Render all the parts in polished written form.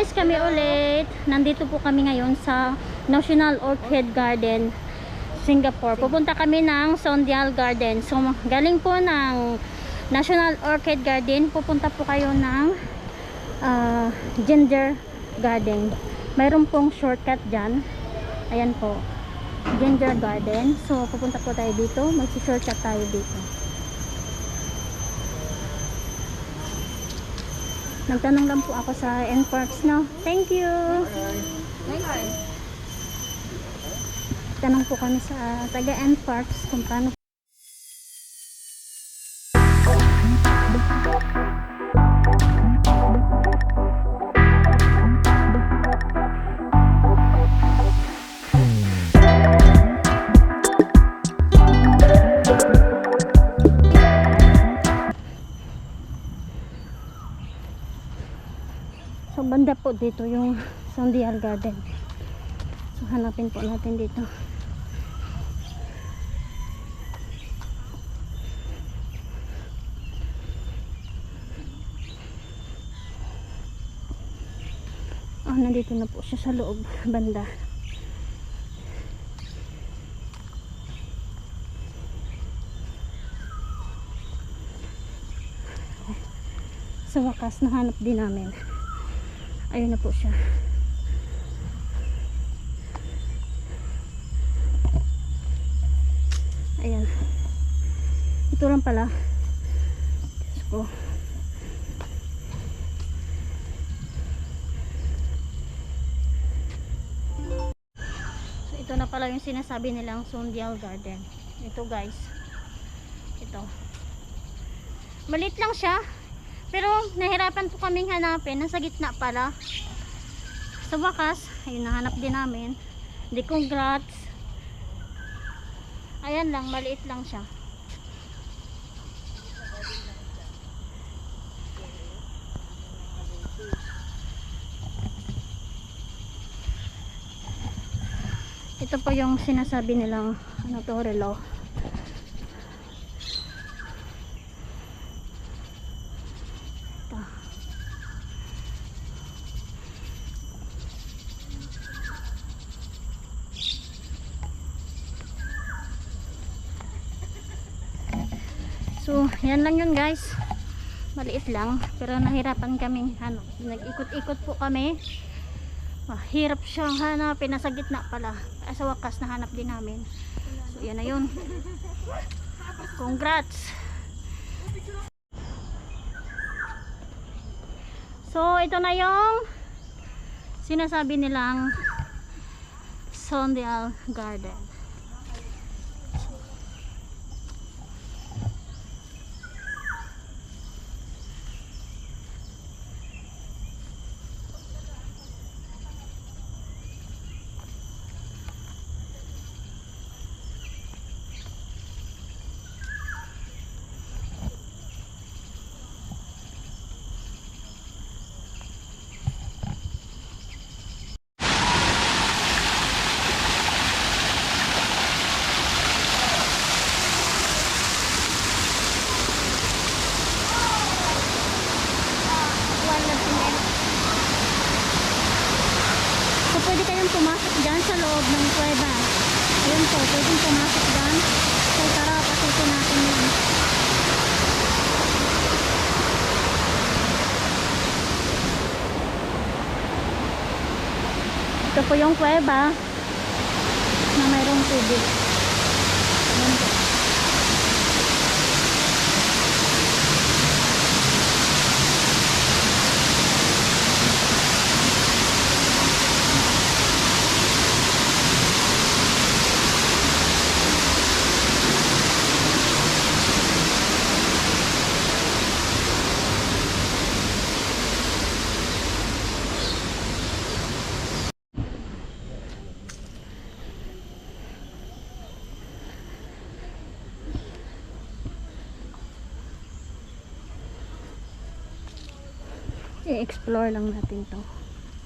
guys, kami ulit. Nandito po kami ngayon sa National Orchid Garden, Singapore. Pupunta kami ng Sondial Garden. So, galing po ng National Orchid Garden, pupunta po kayo ng Ginger Garden. Mayroon pong shortcut dyan. Ayan po, Ginger Garden. So, pupunta po tayo dito. Magsi-shortcut tayo dito. Nagtanong lang po ako sa NParks, no? Thank you! Tanong po kami sa taga NParks kung paano. So, banda po dito yung Sondial Garden. So, hanapin po natin dito. Oh, nandito na po siya sa loob, banda. Sa wakas, nahanap din namin. Ayun na po siya. Ayan. Ito lang pala. Diyos ko. So, ito na pala yung sinasabi nilang Sondial Garden. Ito guys. Ito. Maliit lang siya. Pero nahirapan po kaming hanapin. Nasa gitna pala. Sa wakas, ayun, nahanap din namin. Di congrats. Ayan lang, maliit lang siya. Ito po yung sinasabi nilang ano to, relo. So, yan lang yun guys. Maliit lang. Pero nahirapan kaming nag-ikot-ikot po kami. Hirap siyang hanapin. Nasa gitna pala. Sa wakas nahanap din namin. So, yan na yun. Congrats! So, ito na yung sinasabi nilang Sondial Garden. So, pwede kayong pumasok dyan sa loob ng kuweba. Ayun po, pwedeng pumasok dyan. So, tara, pasukin natin yan. Ito po yung kuweba na mayroong tubig. Ayun po. I-explore lang natin to.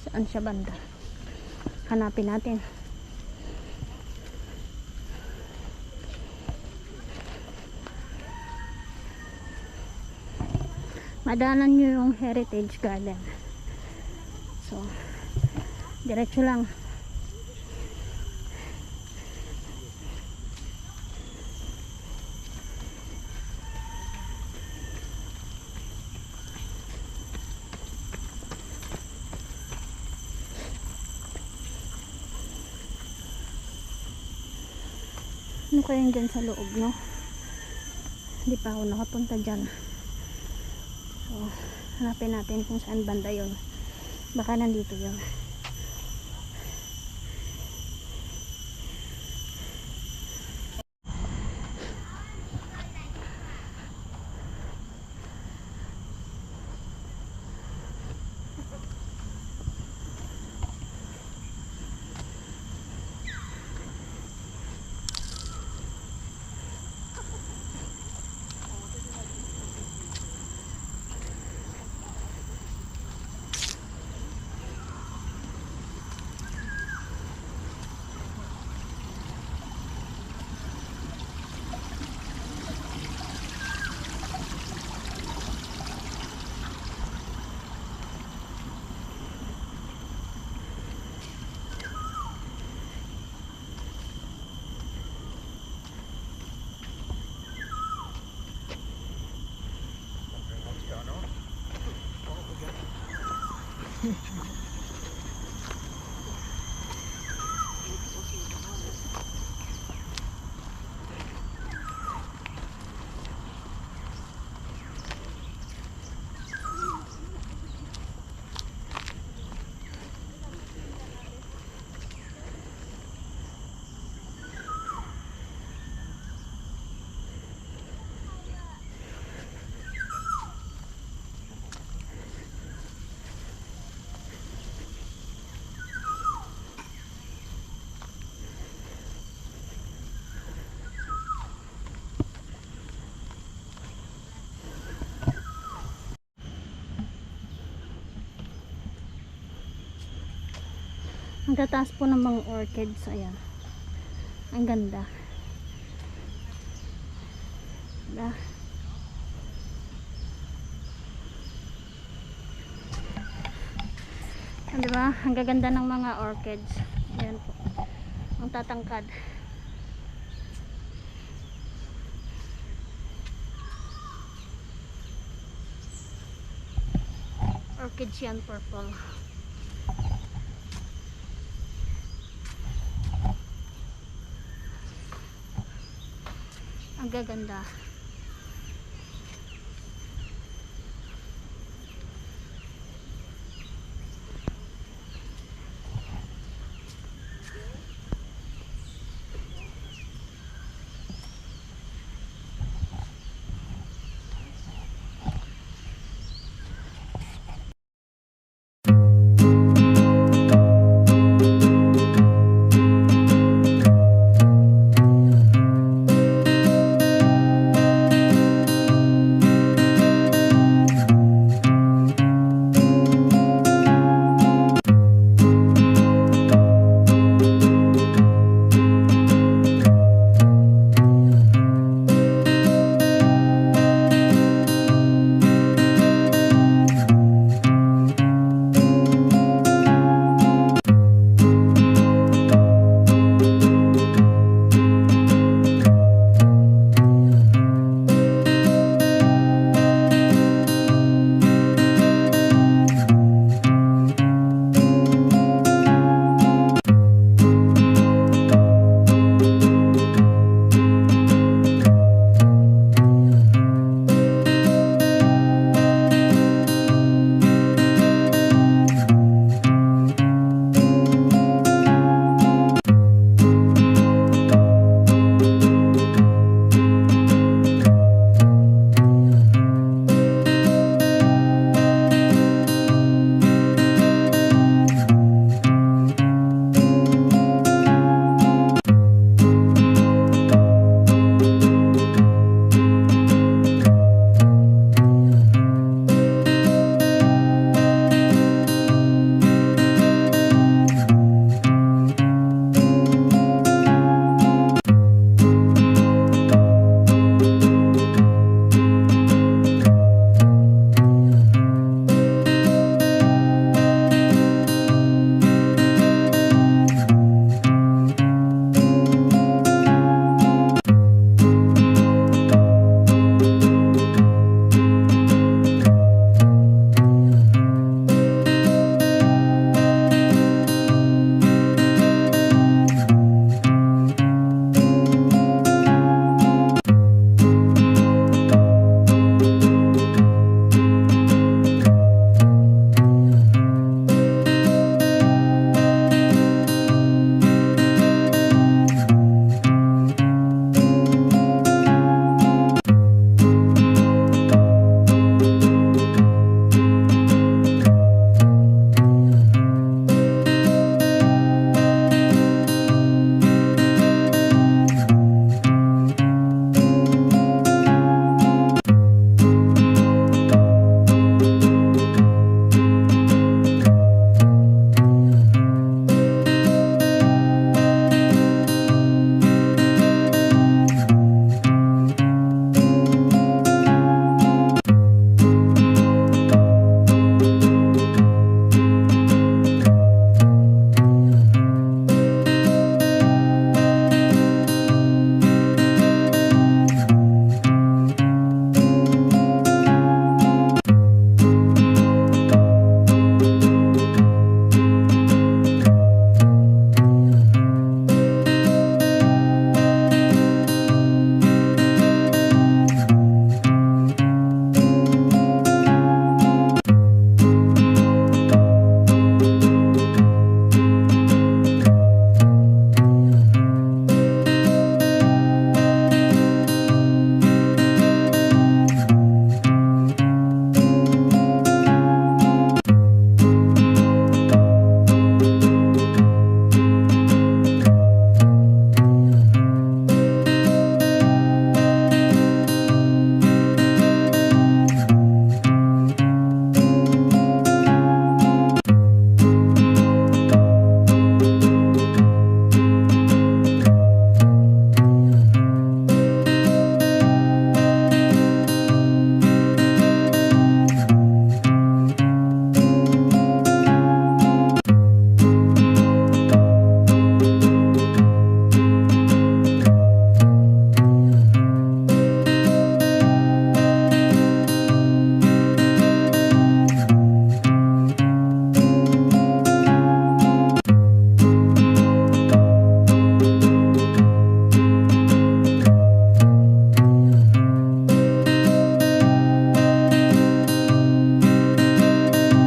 Saan siya banda? Hanapin natin. Madalan nyo yung Heritage Garden. So So, diretso lang. Ano kayang dyan sa loob, no? Hindi pa ako nakapunta dyan. So, hanapin natin kung saan banda yon. Baka nandito yun. Ang tataas po ng mga orchids. Ayan. Ang ganda. Diba? Diba? Ang gaganda ng mga orchids. Ayan po. Ang tatangkad. Orchids yan, purple. Ang gaganda.